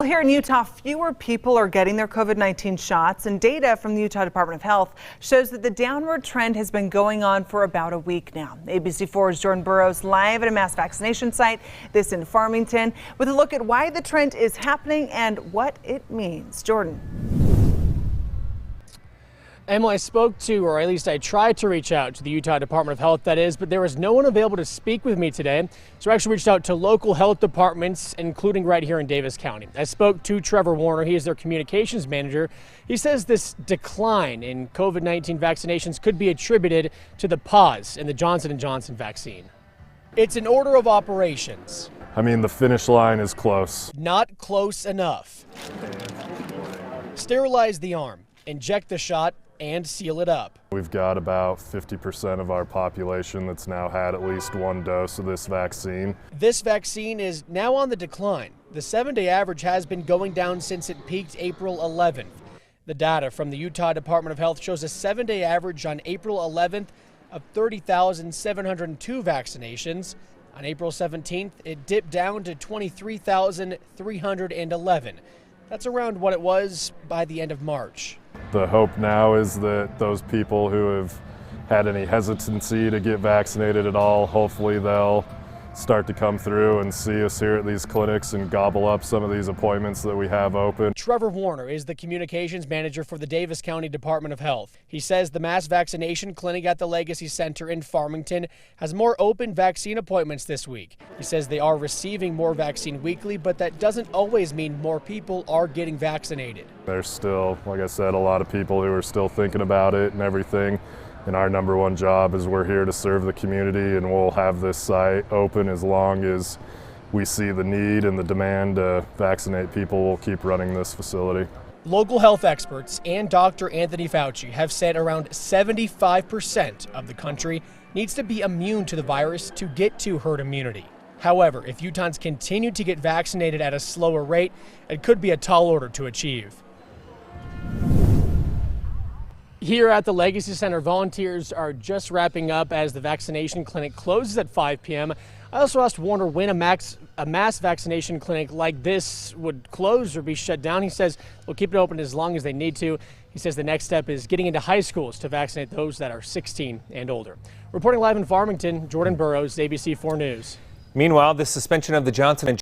Here in Utah, fewer people are getting their COVID-19 shots, and data from the Utah Department of Health shows that the downward trend has been going on for about a week now. ABC4's Jordan Burroughs live at a mass vaccination site, this in Farmington, with a look at why the trend is happening and what it means. Jordan. Emily, I spoke to, or at least I tried to reach out to the Utah Department of Health, that is, but there was no one available to speak with me today. So I actually reached out to local health departments, including right here in Davis County. I spoke to Trevor Warner. He is their communications manager. He says this decline in COVID-19 vaccinations could be attributed to the pause in the Johnson & Johnson vaccine. It's an order of operations. I mean, the finish line is close. Not close enough. Sterilize the arm, inject the shot, and seal it up. We've got about 50% of our population that's now had at least one dose of this vaccine. This vaccine is now on the decline. The 7-day average has been going down since it peaked April 11th. The data from the Utah Department of Health shows a 7-day average on April 11th of 30,702 vaccinations. On April 17th, it dipped down to 23,311. That's around what it was by the end of March. The hope now is that those people who have had any hesitancy to get vaccinated at all, hopefully they'll start to come through and see us here at these clinics and gobble up some of these appointments that we have open. Trevor Warner is the communications manager for the Davis County Department of Health. He says the mass vaccination clinic at the Legacy Center in Farmington has more open vaccine appointments this week. He says they are receiving more vaccine weekly, but that doesn't always mean more people are getting vaccinated. There's still, like I said, a lot of people who are still thinking about it and everything. And our number one job is we're here to serve the community, and we'll have this site open as long as we see the need and the demand to vaccinate people. We'll keep running this facility. Local health experts and Dr. Anthony Fauci have said around 75% of the country needs to be immune to the virus to get to herd immunity. However, if Utahns continue to get vaccinated at a slower rate, it could be a tall order to achieve. Here at the Legacy Center, volunteers are just wrapping up as the vaccination clinic closes at 5 p.m. I also asked Warner when a mass vaccination clinic like this would close or be shut down. He says they'll keep it open as long as they need to. He says the next step is getting into high schools to vaccinate those that are 16 and older. Reporting live in Farmington, Jordan Burroughs, ABC4 News. Meanwhile, the suspension of the Johnson &